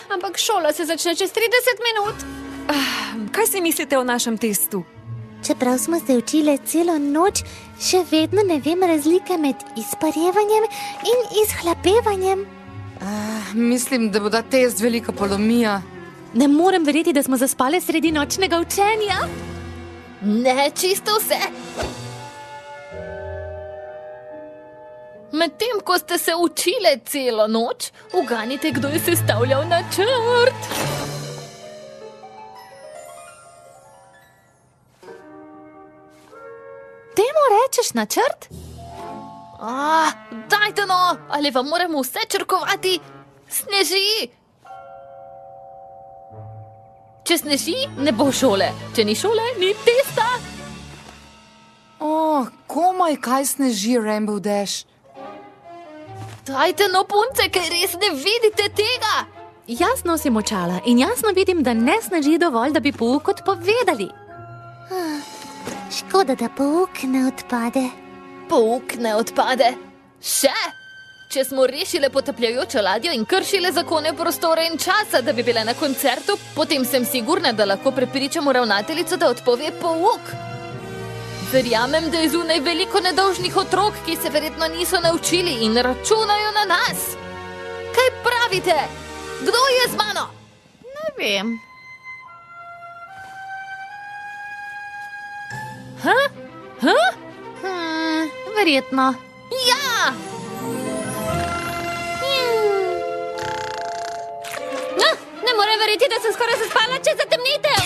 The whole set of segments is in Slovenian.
Ampak šola se začne čez 30 minut. Kaj si mislite o našem testu? Čeprav smo se učile celo noč, še vedno ne vem razlike med izparevanjem in izhlapevanjem. Mislim, da bo ta test velika polomija. Ne morem verjeti, da smo zaspale sredi nočnega učenja. Ne, čisto vse. Medtem, ko ste se učile celo noč, uganite, kdo je sestavljal načrt. Temu rečeš načrt? Dajte no, ali vam moramo vse črkovati? Sneži! Če sneži, ne bo šole. Če ni šole, ni testa. Komaj kaj sneži, Rainbow Dash. Dajte no, punce, ker res ne vidite tega. Jaz nosim očala in jasno vidim, da ne sneži dovolj, da bi pouk odpovedali. Škoda, da pouk ne odpade. Pouk ne odpade. Še? Če smo rešile potapljajočo ladjo in kršile zakone prostora in časa, da bi bile na koncertu, potem sem sigurna, da lahko prepričamo ravnateljico, da odpove pouk. Verjamem, da je zunaj veliko nedolžnih otrok, ki se verjetno niso naučili in računajo na nas. Kaj pravite? Kdo je z mano? Ne vem. Verjetno. Ja! Ne morem verjeti, da sem skoraj zaspala čez zatemnitev.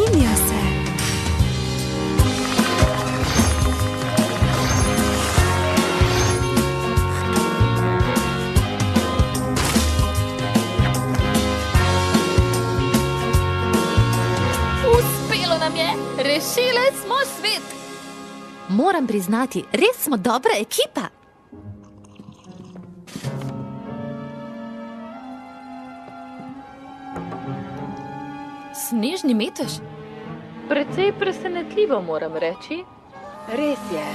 Spreminja se. Uspelo nam je! Rešile smo svet! Moram priznati, res smo dobra ekipa. Snežni metež? Precej presenetljivo, moram reči. Res je.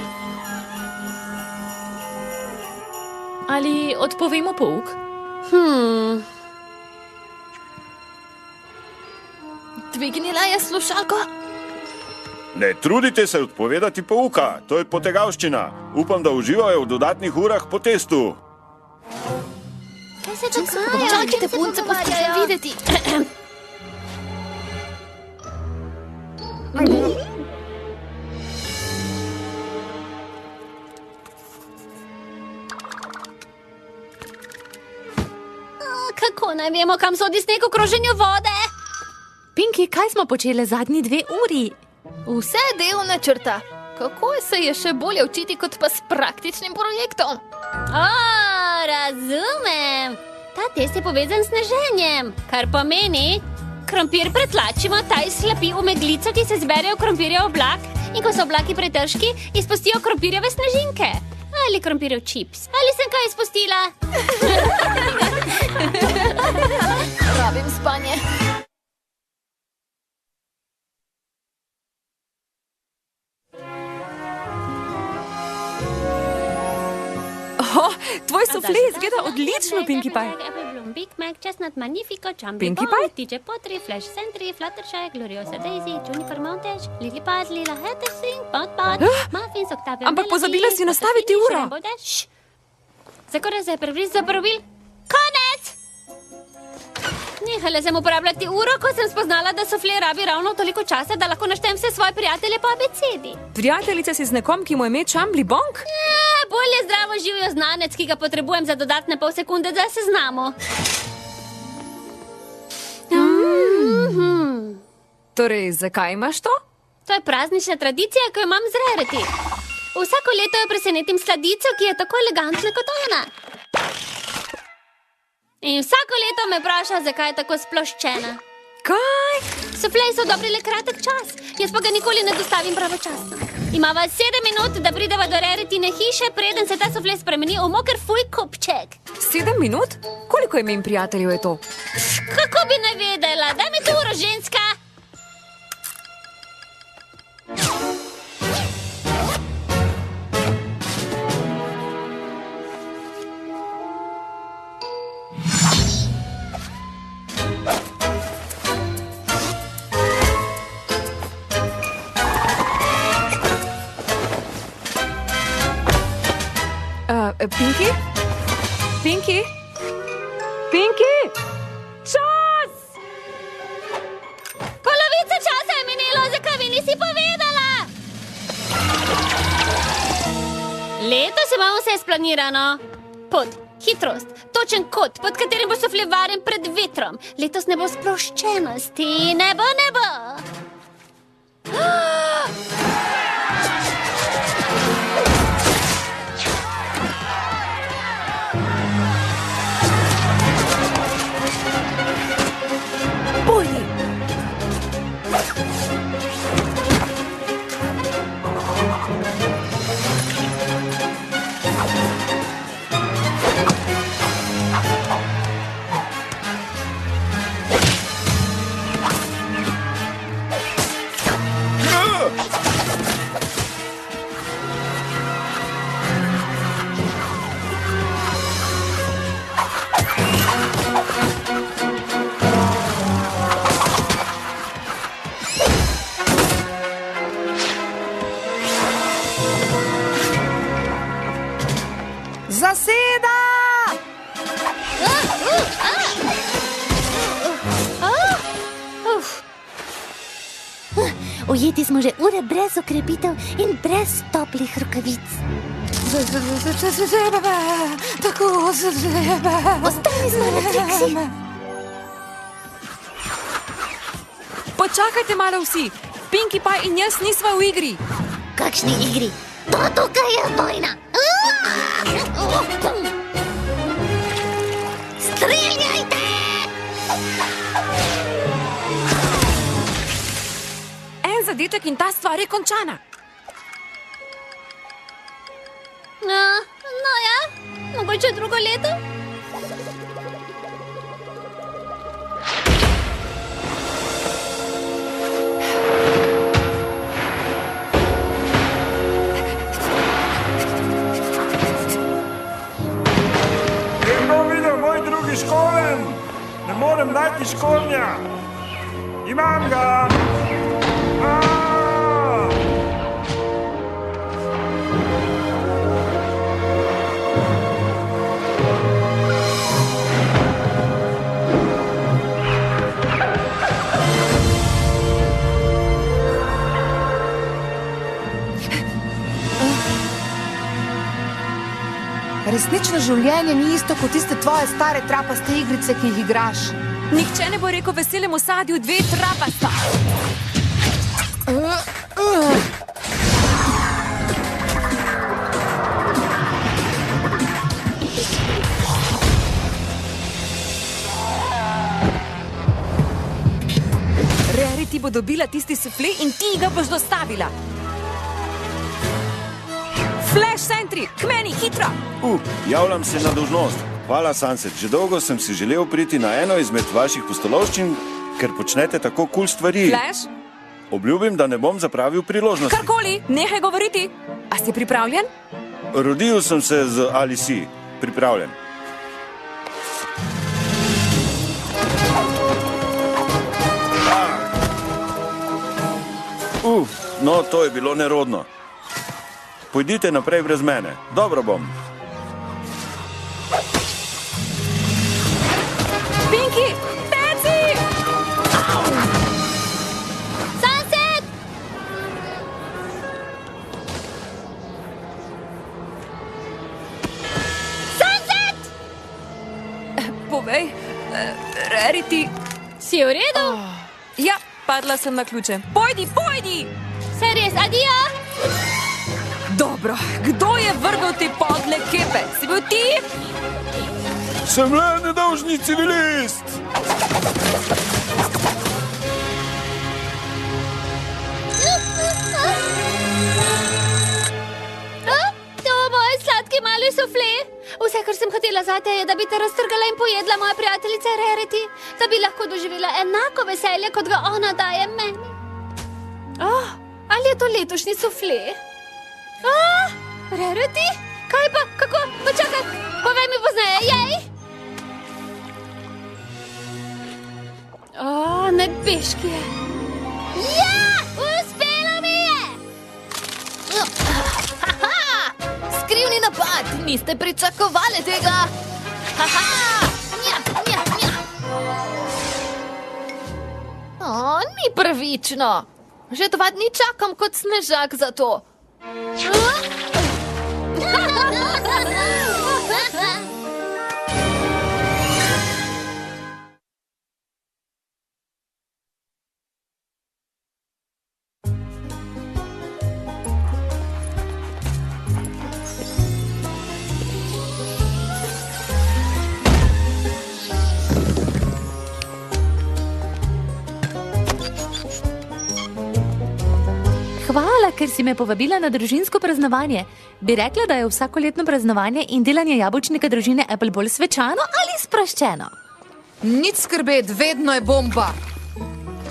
Ali odpovemo pouk? Dvignila je slušalko. Ne trudite se odpovedati pouka, to je potegavščina. Upam, da uživajo v dodatnih urah po testu. Kaj se dogaja? Čakajte, punce, poskušam videti. Kako naj vemo, kam sodi sneg v kroženju vode? Pinky, kaj smo počeli zadnji 2 uri? Vse je del načrta. Kako se je še bolje učiti, kot pa s praktičnim projektom? Razumem. Ta test je povezan s sneženjem, kar pomeni, krompir pretlačimo, ta izhlapi v meglico, ki se zbere v krompirjev oblak, in ko so oblaki pretežki, izpustijo krompirjeve snežinke. Ali krompirjev čips. Ali sem kaj izpustila? Rabim spanje. Tvoj sufle izgleda odlično, Pinkie Pie. Big Mac, chestnut, magnifico, jumpy Pinkie ball, Pie? DJ Potri, Flash Sentry, Fluttershy, Gloriosa Daisy, Juniper Montage, Lily Paz, Lila Hattersing, Pot, Muffins, Octavia Ampak Melody, pozabila si nastaviti Finish, uro. Rainbow Dash. Zakaj se je zapravil? Konec! Nehala sem uporabljati uro, ko sem spoznala, da sufle rabi ravno toliko časa, da lahko naštem vse svoje prijatelje po abecedi. Prijateljica si z nekom, ki mu je ime Čambli Bonk? Bolje zdravo živijo znanec, ki ga potrebujem za dodatne pol sekunde, da se znamo. Torej, zakaj imaš to? To je praznična tradicija, ki jo imam z Rarity. Vsako leto jo presenetim sladico, ki je tako elegantna kot ona. In vsako leto me vpraša, zakaj je tako sploščena. Kaj? Sufleji so dobri le kratek čas, jaz pa ga nikoli ne dostavim pravočasno. Imava 7 minut, da prideva do Rarityne hiše, preden se ta sufle spremeni v moker fuj kupček. 7 minut? Koliko imen prijateljev je to? Kako bi naj vedela? Daj mi to uro, ženska! Pinky? Pinky? Pinky? Čas! Polovica časa je minilo, zakaj mi nisi povedala? Letos imamo vse splanirano. Pot, hitrost, točen kot, pod katerim bo sufle varen pred vetrom. Letos ne bo sploščenosti, ne bo. Zaseda! Ujeti smo že ure brez okrepitev in brez toplih rokavic. Tako Ostani z mano, Trixie. Počasi! Počakajte malo vsi. Pinkie Pie in jaz nisva v igri. Kakšni igri? To tukaj je vojna. Streljajte! En zadetek in ta stvar je končana. No ja, mogoče drugo leto? Kdo videl moj drugi školen? Ne morem najti škornja. Imam ga! Resnično življenje ni isto kot tiste tvoje stare trapaste igrice, ki jih igraš. Nihče ne bo rekel veselemu sadju 2 trapasta. Rarity bo dobila tisti sufle in ti ga boš dostavila. Flash Sentry, k meni, hitro! Javljam se na dolžnost. Hvala, Sunset. Že dolgo sem si želel priti na eno izmed vaših pustolovščin, ker počnete tako kul stvari. Flash, Obljubim, da ne bom zapravil priložnosti. karkoli, nehaj govoriti. A si pripravljen? Rodil sem se z ali si. Pripravljen. No, to je bilo nerodno. Pojdite naprej brez mene. Dobro bom. Pinkie, teci! Sunset! Sunset! Povej, Rarity. Si v redu? Ja, padla sem na ključe. Pojdi, pojdi! Se res, adijo! Dobro, kdo je vrgel te podle kepe? Si bil ti? Sem le nedolžni civilist! To moj sladki mali sufle. Vse, kar sem hotela zate, je, da bi te raztrgala in pojedla moja prijateljica Rarity, da bi lahko doživela enako veselje, kot ga ona daje meni. Ali je to letošnji sufle? Rarity? Kaj pa? Kako? Počakaj, povej mi pozneje, jej! Nebeški je. Ja! Uspelo mi je! Skrivni napad, niste pričakovali tega. Ni pravično. Že 2 dni čakam kot snežak za to. Hvala, ker si me povabila na družinsko praznovanje. Bi rekla, da je vsakoletno praznovanje in delanje jabolčnika družine Apple bolj svečano ali sproščeno? Nič skrbeti, vedno je bomba.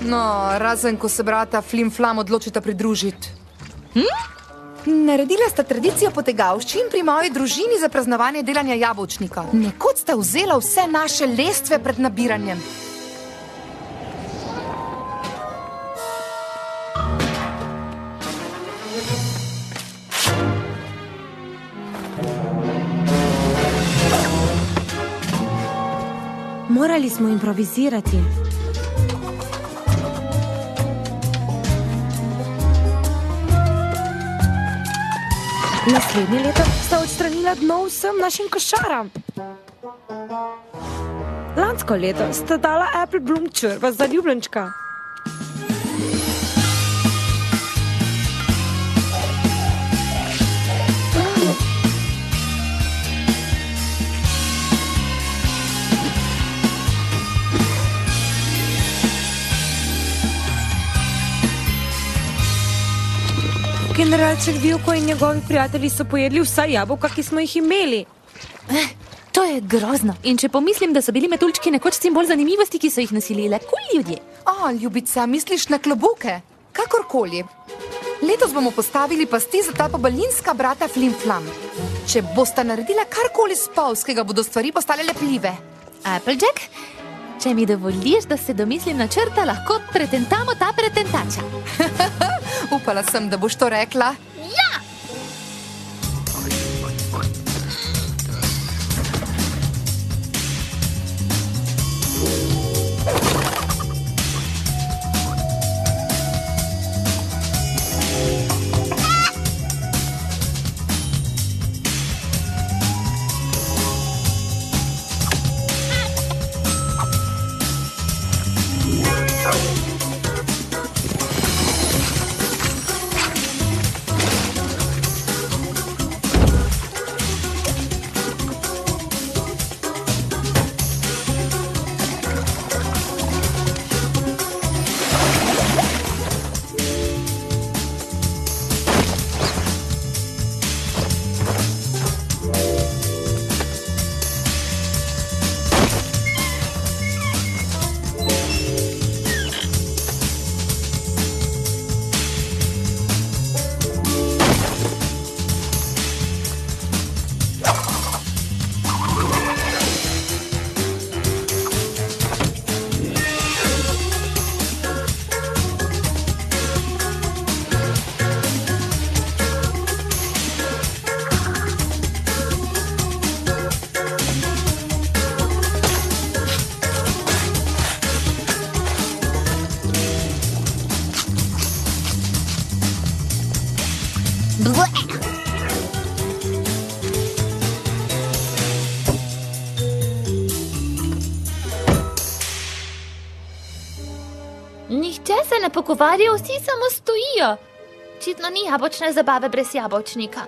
No, razen ko se brata Flim Flam odločita pridružiti. Naredila sta tradicijo potegavščin pri moji družini za praznovanje delanja jabolčnika. Nekoč sta vzela vse naše lestve pred nabiranjem. Morali smo improvizirati. Naslednje leto sta odstranila dno vsem našim košaram. Lansko leto sta dala Apple Bloom črva za ljubljenčka. Generalček Vilko in njegovi prijatelji so pojedli vsa jabolka, ki smo jih imeli. To je grozno. In če pomislim, da so bili metuljčki nekoč simbol zanimivosti, ki so jih nosili le kul ljudje. O, ljubica, misliš na klobuke? Kakorkoli. Letos bomo postavili pasti za ta pobalinska brata Flimflam. Če bosta naredila karkoli spolskega, bodo stvari postale lepljive. Applejack, če mi dovoliš, da se domislim načrta, lahko pretentamo ta pretentača. Upala sem, da boš to rekla. Ja! Nihče se ne pogovarja, vsi samo stojijo. Očitno ni jabolčne zabave brez jabolčnika.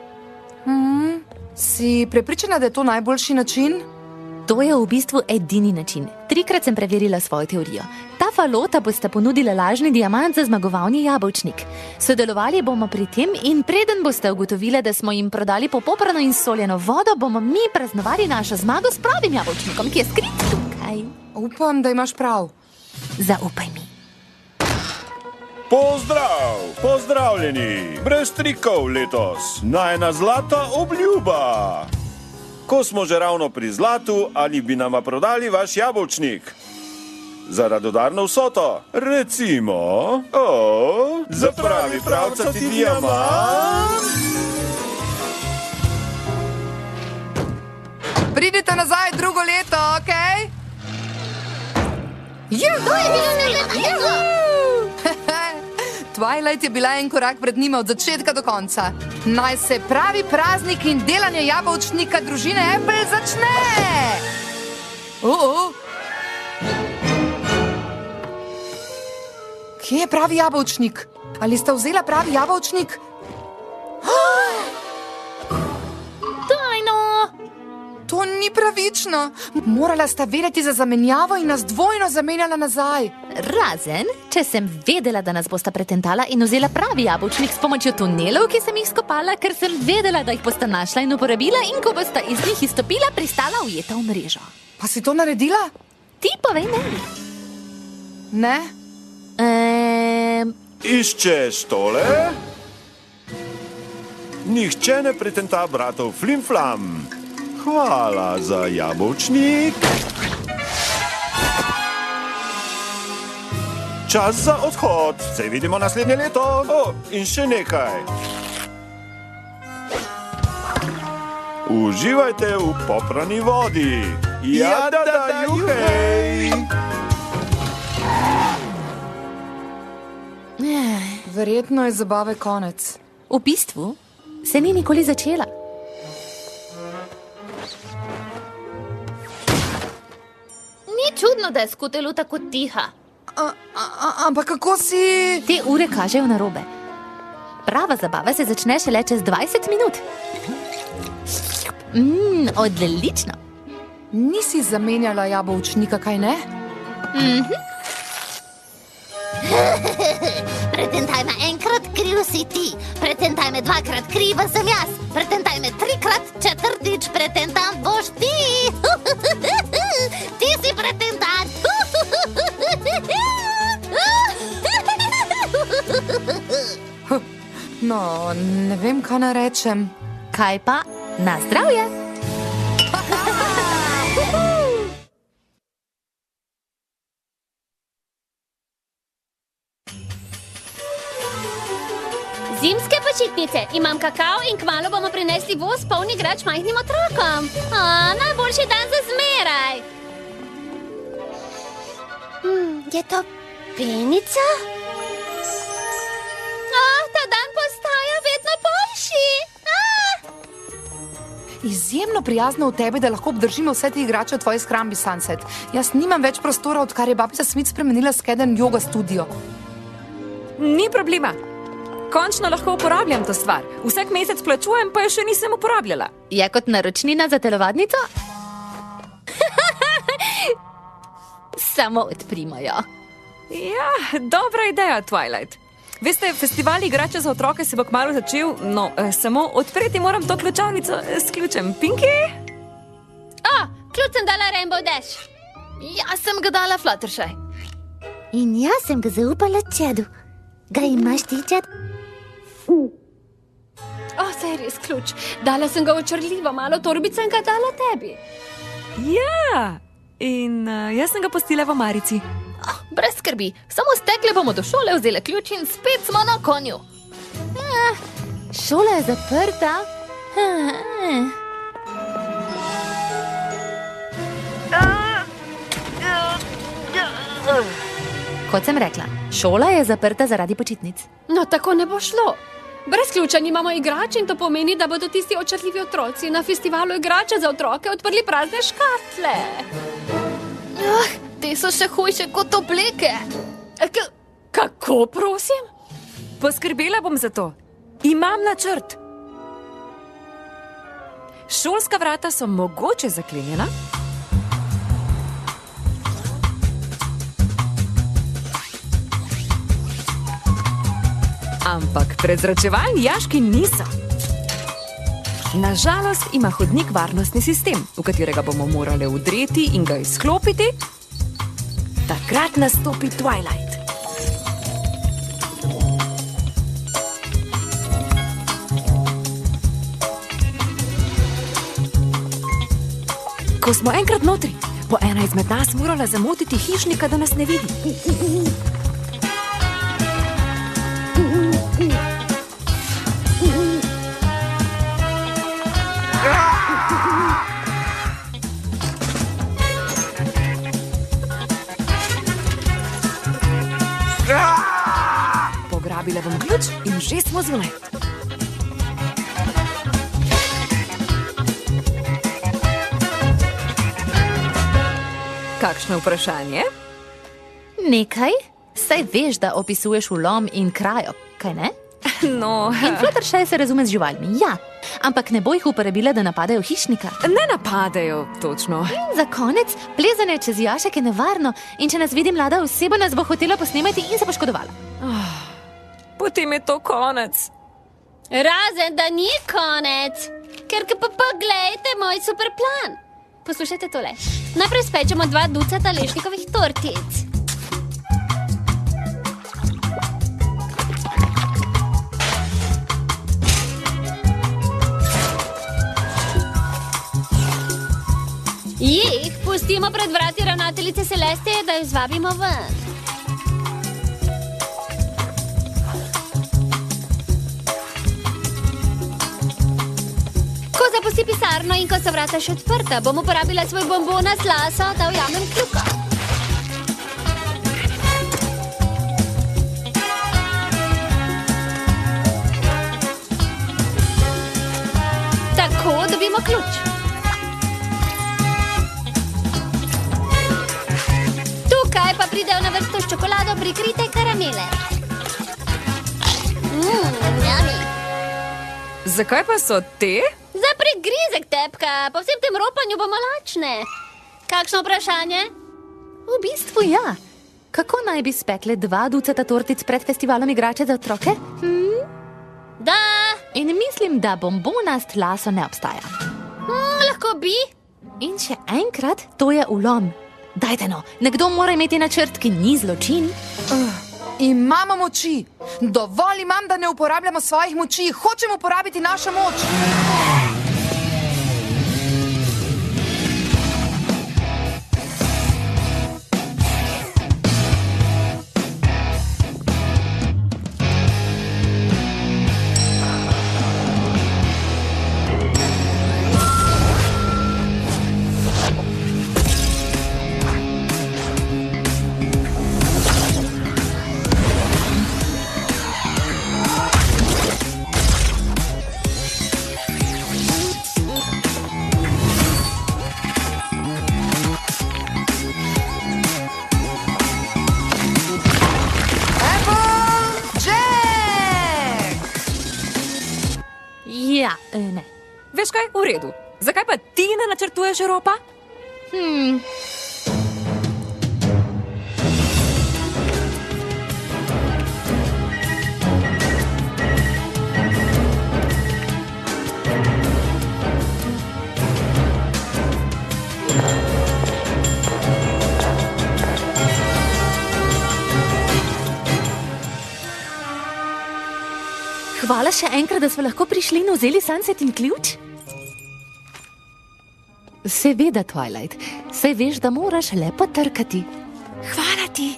Si prepričana, da je to najboljši način? To je v bistvu edini način. 3-krat sem preverila svojo teorijo. Ta falota bosta ponudila lažni diamant za zmagovalni jabolčnik. Sodelovali bomo pri tem in preden boste ugotovili, da smo jim prodali popoprano in soljeno vodo, bomo mi praznovali našo zmago s pravim jabolčnikom, ki je skrit tukaj. Upam, da imaš prav. Zaupaj mi. Pozdravljeni, brez trikov letos, najna zlata obljuba. Ko smo že ravno pri zlatu, ali bi nama prodali vaš jabolčnik? Za radodarno vsoto, recimo, za pravi pravcati diamant. Pridite nazaj drugo leto, okej? To je bilo neverjetno! Twilight je bila en korak pred njima od začetka do konca. Naj se pravi praznik in delanje jabolčnika družine Apple začne! Kje je pravi jabolčnik? Ali sta vzela pravi jabolčnik? Tajno! To ni pravično. Morala sta vedeti za zamenjavo in nas dvojno zamenjala nazaj. Razen, če sem vedela, da nas bosta pretentala in vzela pravi jabolčnik s pomočjo tunelov, ki sem jih skopala, ker sem vedela, da jih bosta našla in uporabila in ko bosta iz njih izstopila, pristala ujeta v mrežo. Pa si to naredila? Ti povej meni. Ne? Iščeš tole? Nihče ne pretenta bratov Flimflam. Hvala za jabolčnik. Čas za odhod. Se vidimo naslednje leto. In še nekaj. Uživajte v poprani vodi. Juhej! Verjetno je zabave konec. V bistvu se ni nikoli začela. Ni čudno, da je Skutelu tako tiha. Ampak kako si... Te ure kažejo narobe. Prava zabava se začne šele čez 20 minut. Odlično. Nisi zamenjala jabolčnika, kaj ne? Pretentaj na enkrat, kriv si ti. Pretentaj me 2-krat, kriva sem jaz. Pretentaj me 3-krat, 4-tič, pretentan boš ti. Ti si pretentan. No, ne vem, kaj naj rečem. Kaj pa? Na zdravje! Zimske počitnice. Imam kakao in kmalu bomo prinesli voz poln igrač majhnim otrokom. Najboljši dan za zmeraj. Je to penica? Ta dan postaja vedno boljši. Izjemno prijazno v tebi, da lahko obdržimo vse te igrače v tvoji shrambi, Sunset. Jaz nimam več prostora, odkar je babica Smith spremenila Skeden yoga studio. Ni problema. Končno lahko uporabljam to stvar. Vsak mesec plačujem, pa jo še nisem uporabljala. Je kot naročnina za telovadnico? Samo odprimo jo. Ja, dobra ideja, Twilight. Veste, festival igrača za otroke se bo kmalu začel, no, samo odpreti moram to ključavnico s ključem. Pinky? Ključ sem dala Rainbow Dash. Jaz sem ga dala Fluttershy. In jaz sem ga zaupala Čedu. Ga imaš ti, Čed? Saj res ključ. Dala sem ga očarljivo malo torbico in ga dala tebi. Ja, in jaz sem ga pustila v omarici. Brez skrbi, samo stekle bomo do šole, vzele ključ in spet smo na konju. Šola je zaprta. Kot sem rekla, šola je zaprta zaradi počitnic. No, tako ne bo šlo. Brez ključa nimamo igrač in to pomeni, da bodo tisti očarljivi otroci na festivalu igrača za otroke odprli prazne škatle. Te so še hujše kot obleke. Kako, prosim? Poskrbela bom za to. Imam načrt. Šolska vrata so mogoče zaklenjena. Ampak prezračevalni jaški niso. Nažalost ima hodnik varnostni sistem, v katerega bomo morali vdreti in ga izklopiti. Takrat nastopi Twilight. Ko smo enkrat notri, bo ena izmed nas morala zamotiti hišnika, da nas ne vidi. Pograbila bom ključ in že smo zunaj. Kakšno vprašanje? Nekaj? Saj veš, da opisuješ vlom in krajo, kaj ne? No, In Fluttershy se razume z živalmi, ja. Ampak ne bo jih uporabila, da napadajo hišnika. ne napadejo, točno. In za konec, plezanje čez jašek je nevarno in če nas vidi mlada oseba, nas bo hotela posnemati in se poškodovala. Potem je to konec. Razen, da ni konec. Ker pa glejte moj super plan. Poslušajte tole. Najprej spečemo 2 ducata lešnikovih tortic. Jih pustimo pred vrati ravnateljice Celeste, da jo zvabimo ven. Ko zapusti pisarno in ko so vrata še odprta, bom uporabila svoj bombona z laso, da ujamem kljuko. Tako dobimo ključ. Tukaj pa pridejo na vrsto s čokolado prikrite karamele. Yummy. Zakaj pa so te? Za prigrizek, tepka, po vsem tem ropanju bomo lačne. Kakšno vprašanje? V bistvu ja. Kako naj bi spekle 2 ducata tortic pred festivalom igrače za otroke? Da, In mislim, da bombona s tlaso ne obstaja. lahko bi. In še enkrat, to je ulom. Dajte no, nekdo mora imeti načrt, ki ni zločin. Imamo moči. Dovolj imam, da ne uporabljamo svojih moči. Hočem uporabiti našo moč. Ja, ne. Veš kaj, v redu. Zakaj pa ti ne načrtuješ ropa? Hvala še enkrat, da smo lahko prišli in vzeli Sunset in ključ. Seveda, Twilight. Saj veš, da moraš le potrkati. Hvala ti.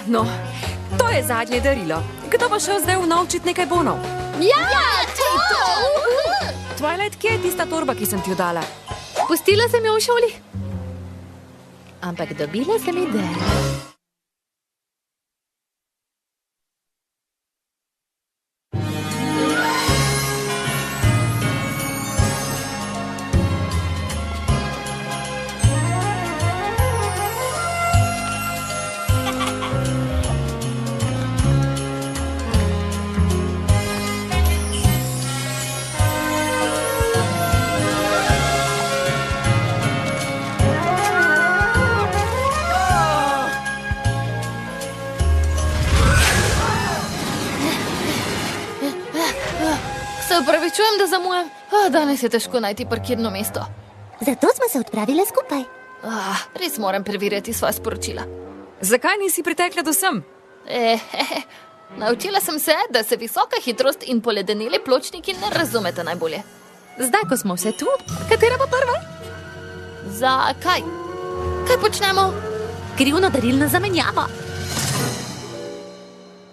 No, to je zadnje darilo. Kdo bo šel zdaj vnovčit nekaj bonov? Ja, to! Twilight, kje je tista torba, ki sem ti jo dala? Pustila sem jo v šoli. Ampak dobila sem idejo. Se upravičujem, da zamujam. Danes je težko najti parkirno mesto. Zato smo se odpravile skupaj. Res moram preverjati svoja sporočila. Zakaj nisi pritekla do sem? Naučila sem se, da se visoka hitrost in poledeneli pločniki ne razumeta najbolje. Zdaj, ko smo vse tu, katera bo prva? Zakaj? Kaj počnemo? Krivno darilna zamenjava.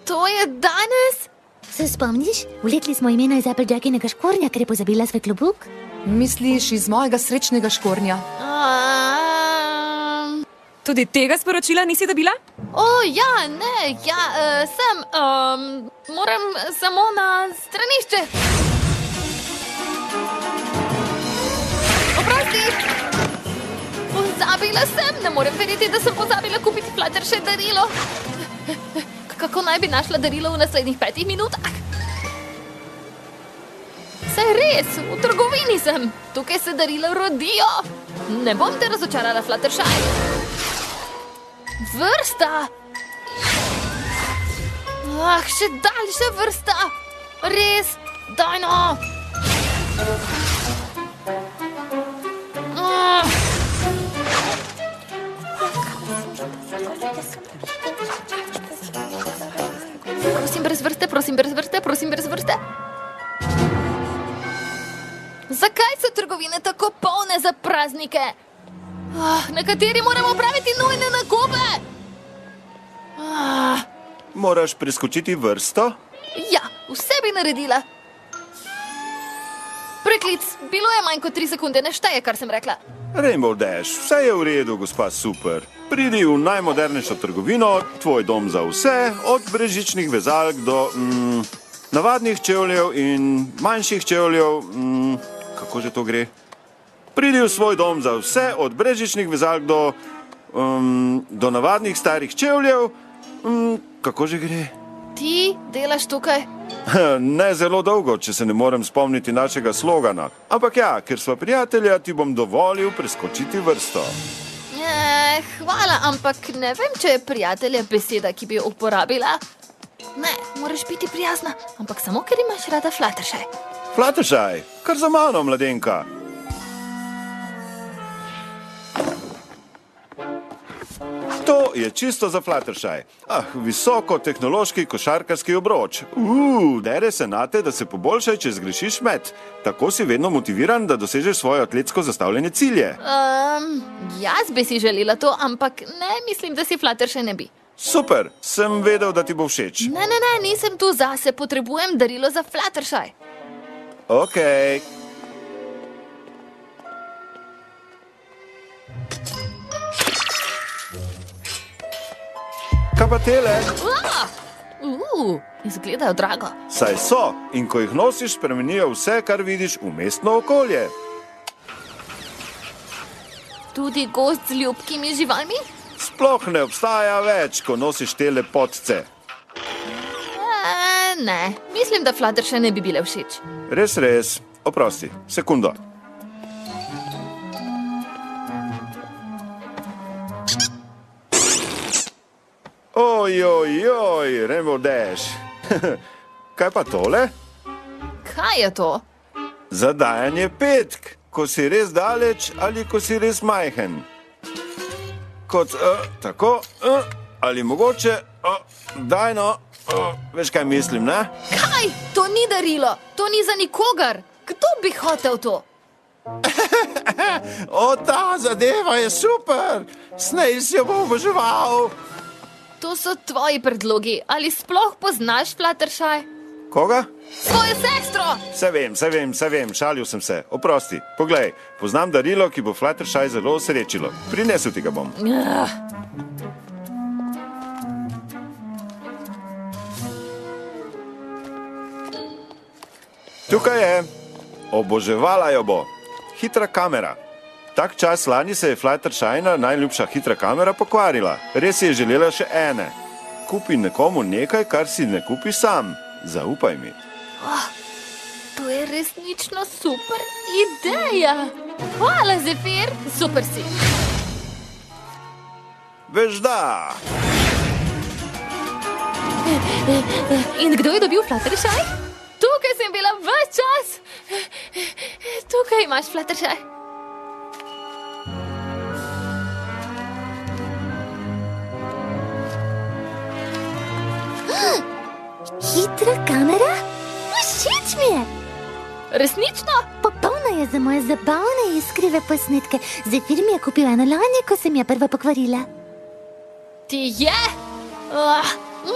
To je danes? Se spomniš? Vlekli smo imena iz Applejackinega škornja, ker je pozabila svoj klobuk. Misliš iz mojega srečnega škornja? Tudi tega sporočila nisi dobila? Sem. Moram samo na stranišče. Oprosti! Pozabila sem, ne morem verjeti, da sem pozabila kupiti Fluttershy darilo. Kako naj bi našla darilo v naslednjih 5 minutah? Saj res, v trgovini sem. Tukaj se darila rodijo. Ne bom te razočarala, Fluttershy. Vrsta! Še daljša vrsta! Res, daj no! Prosim, brez vrste, prosim, brez vrste, prosim, brez vrste. Zakaj so trgovine tako polne za praznike? Nekateri moramo opraviti nujne nakupe. Moraš preskočiti vrsto? Ja, vse bi naredila. Preklic, bilo je manj kot 3 sekunde, ne šteje, kar sem rekla. Rainbow Dash, vse je v redu, gospa Super. Pridi v najmodernejšo trgovino, tvoj dom za vse, od brežičnih vezalk do navadnih čevljev in manjših čevljev, kako že to gre? Pridi v svoj dom za vse, od brezžičnih vezalk do navadnih starih čevljev, kako že gre? Ti delaš tukaj? Ne zelo dolgo, če se ne morem spomniti našega slogana. Ampak ja, ker sva prijatelja, ti bom dovolil preskočiti vrsto. Hvala, ampak ne vem, če je prijatelja beseda, ki bi jo uporabila. Ne, moraš biti prijazna, ampak samo, ker imaš rada Fluttershy. Fluttershy, kar za mano, mladenka. To je čisto za Fluttershy. Visoko tehnološki košarkarski obroč. Dere se nate, da se poboljšaj, če zgrešiš met. Tako si vedno motiviran, da dosežeš svoje atletsko zastavljene cilje. Jaz bi si želela to, ampak ne mislim, da si Fluttershy ne bi. Super, sem vedel, da ti bo všeč. Ne, nisem tu zase, potrebujem darilo za Fluttershy. Okej. Kaj pa tele? Izgledajo drago. Saj so, in ko jih nosiš, spremenijo vse, kar vidiš v mestno okolje. Tudi gozd z ljubkimi živalmi? Sploh ne obstaja več, ko nosiš te lepotce. Ne, mislim, da Fluttershy ne bi bile všeč. Res, oprosti, sekundo. Ojojoj, Rainbow Dash. Kaj pa tole? Kaj je to? Zadajanje petk, ko si res daleč ali ko si res majhen. Kot tako, ali mogoče, daj no, veš kaj mislim, ne? Kaj? To ni darilo, to ni za nikogar. Kdo bi hotel to? Ta zadeva je super, Snape si jo bo oboževal. To so tvoji predlogi. Ali sploh poznaš Fluttershy? Koga? Svojo sestro! Se vem, šalil sem se. Oprosti, poglej, poznam darilo, ki bo Fluttershy zelo osrečilo. Prinesel ti ga bom. Tukaj je. Oboževala jo bo. Hitra kamera. Tak čas lani se je Fluttershyna najljubša hitra kamera pokvarila. Res je želela še ene. Kupi nekomu nekaj, kar si ne kupi sam. Zaupaj mi. To je resnično super ideja. Hvala, Zefir, super si. Veš da. In kdo je dobil Fluttershy? Tukaj sem bila ves čas. Tukaj imaš Fluttershy. Hitra kamera? Všeč mi je! Resnično? Popolna je za moje zabavne iskrive posnetke. Zefir mi je kupil eno lani, ko sem jo prva pokvarila. Ti je?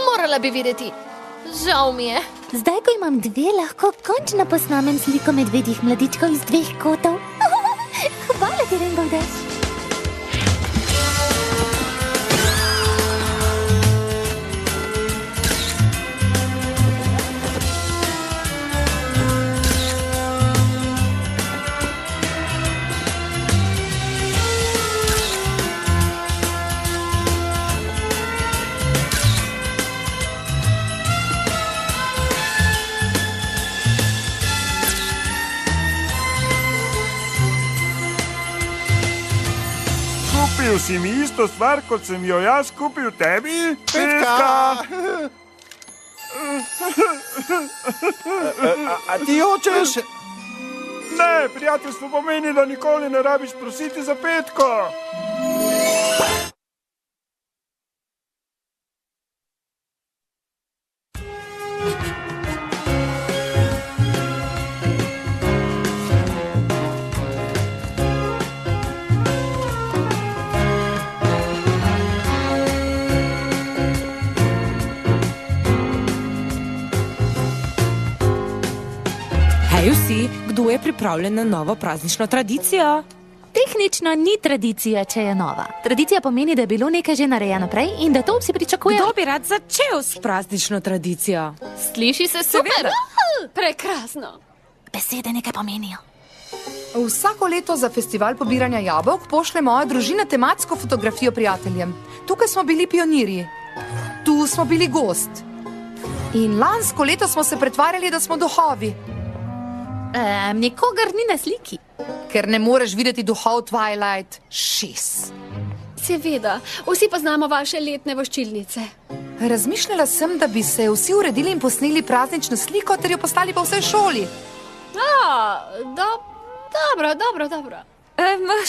Morala bi videti. Žal mi je. Zdaj, ko imam dve, lahko končno posnamem sliko medvedjih mladičkov iz dveh kotov. Hvala ti, Rainbow Dash. Kupil si mi isto stvar, kot sem jo jaz kupil tebi? Petka! A ti hočeš? Ne, prijateljstvo pomeni, da nikoli ne rabiš prositi za petko. Hej vsi, kdo je pripravljen na novo praznično tradicijo? Tehnično ni tradicija, če je nova. Tradicija pomeni, da je bilo nekaj že narejeno prej in da to vsi pričakujejo. Kdo bi rad začel s praznično tradicijo? Sliši se super. Prekrasno. Besede nekaj pomenijo. Vsako leto za festival pobiranja jabolk pošle moja družina tematsko fotografijo prijateljem. Tukaj smo bili pionirji, tu smo bili gost. In lansko leto smo se pretvarjali, da smo duhovi. Nikogar ni na sliki. Ker ne moreš videti duhov Twilight 6. Seveda, vsi poznamo vaše letne voščilnice. Razmišljala sem, da bi se vsi uredili in posneli praznično sliko ter jo poslali po vsej šoli. Dobro.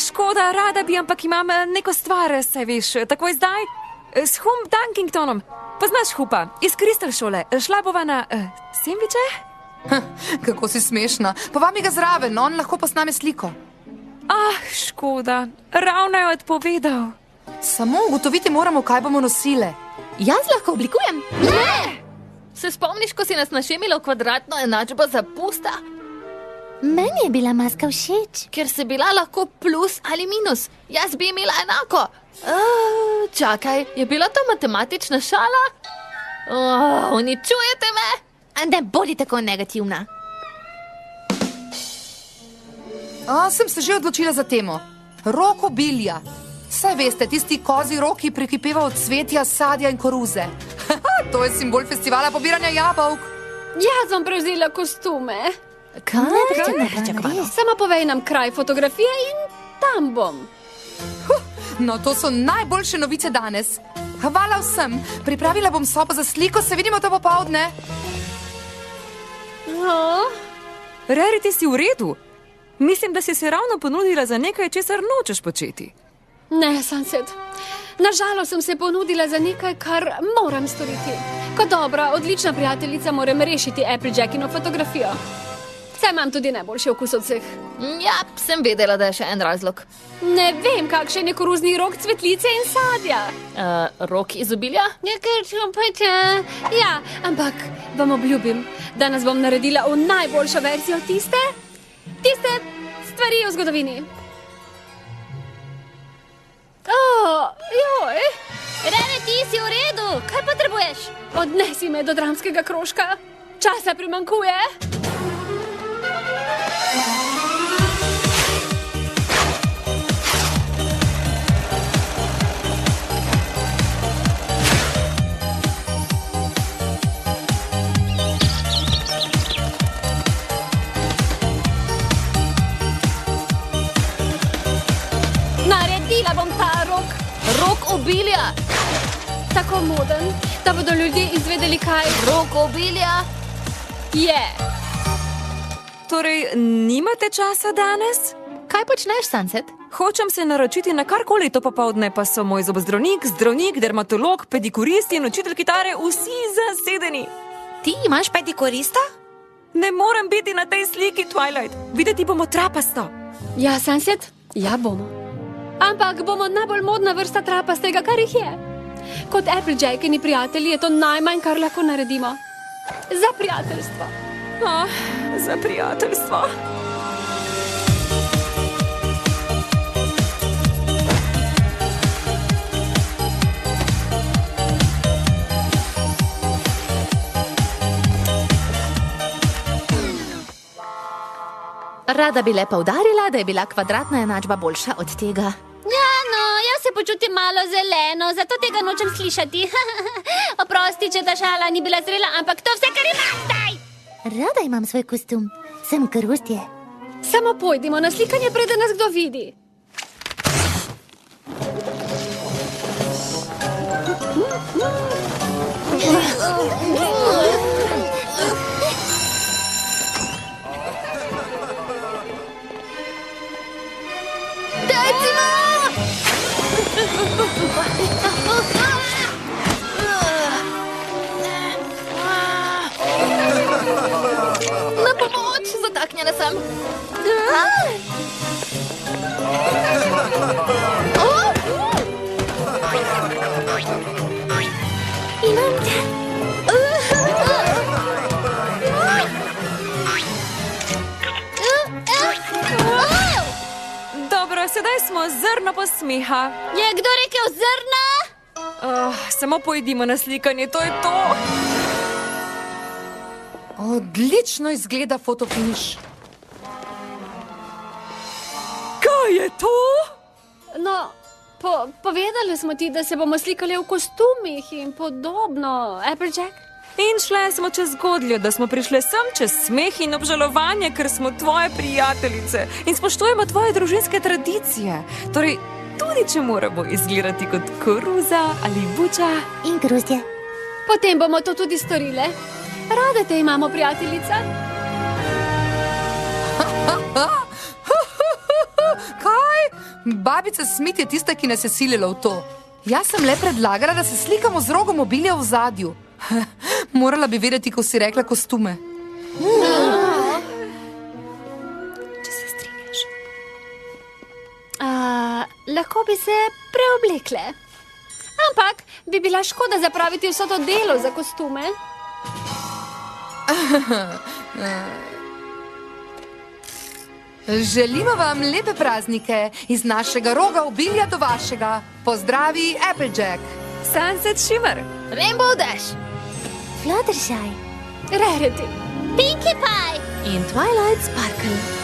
Škoda, rada bi, ampak imam neko stvar, saj veš, takoj zdaj. S Hum Dunkingtonom. Poznaš Hupa, iz Kristal šole. Šla bova na sendviče? Kako si smešna. Povabi ga zraven, on lahko posname sliko. Škoda, ravno je odpovedal. Samo ugotoviti moramo, kaj bomo nosile. Jaz lahko oblikujem. Se spomniš, ko si nas našemila v kvadratno enačbo za pusta? Meni je bila maska všeč. Ker se bila lahko plus ali minus. Jaz bi imela enako. Čakaj, je bila to matematična šala? Uničujete me? Ne bodi tako negativna. Sem se že odločila za temo. Rok obilja. Saj veste, tisti kozji rok, ki prekipeva od cvetja, sadja in koruze. To je simbol festivala pobiranja jabolk. Jaz vam prevzela kostume. Sama povej nam kraj fotografije in tam bom. No, to so najboljše novice danes. Hvala vsem. Pripravila bom sobo za sliko, se vidimo to popoldne. Rarity, si v redu? Mislim, da si se ravno ponudila za nekaj, česar nočeš početi. Ne, Sunset. Nažalost sem se ponudila za nekaj, kar moram storiti. Kot dobra, odlična prijateljica moram rešiti Applejackino fotografijo. Saj imam tudi najboljši okus od vseh. Ja, sem vedela, da je še en razlog. Ne vem, kakšen je koruzni rok cvetlice in sadja. Rok izobilja? Nekaj čumpajte. Ja, ampak vam obljubim, da nas bom naredila v najboljšo verzijo tiste stvari v zgodovini. Joj. Rarity, si v redu? Kaj potrebuješ? Odnesi me do dramskega krožka. Časa primanjkuje. Naredila bom ta rok. Rok obilja. Tako moden, da bodo ljudje izvedeli, kaj Rok obilja je. Torej, nimate časa danes? Kaj počneš, Sunset? Hočem se naročiti na karkoli to popoldne, pa so moj zobozdravnik, zdravnik, dermatolog, pedikurist in učitelj kitare vsi zasedeni. Ti imaš pedikurista? Ne morem biti na tej sliki, Twilight. Videti bomo trapasto. Ja, Sunset, ja bomo. Ampak bomo najbolj modna vrsta trapastega, kar jih je. Kot Applejackini prijatelji je to najmanj, kar lahko naredimo. Za prijateljstvo. Za prijateljstvo. Rada bi le poudarila, da je bila kvadratna enačba boljša od tega. Ja, no, jaz se počutim malo zeleno, zato tega nočem slišati. Oprosti, če ta šala ni bila zrela, ampak to vse, kar imam, daj! Rada imam svoj kostum. Sem krustje. Samo pojdimo na slikanje, preden nas kdo vidi. Na pomoč, zataknjena sem. Imam te. Dobro, sedaj smo zrno posmeha. Je kdo rekel zrna? Samo pojdimo na slikanje, to je to. Odlično izgleda fotofiniš. Kaj je to? No, povedali smo ti, da se bomo slikali v kostumih in podobno. Applejack? In šle smo čez godljo, da smo prišli sem čez smeh in obžalovanje, ker smo tvoje prijateljice in spoštujemo tvoje družinske tradicije. Torej, tudi če moramo izgledati kot koruza ali buča. In grozdje. Potem bomo to tudi storile. Rade te imamo, prijateljica. Kaj? Babica Smith je tista, ki nas je silila v to. Jaz sem le predlagala, da se slikamo z rogom obilja v zadju. Morala bi vedeti, ko si rekla kostume. Če se strinjaš. Lahko bi se preoblekle. Ampak bi bila škoda zapraviti vso to delo za kostume. Želimo vam lepe praznike iz našega roga obilja do vašega. Pozdravi, Applejack. Sunset Shimmer. Rainbow Dash. Fluttershy. Rarity. Pinkie Pie. In Twilight Sparkle.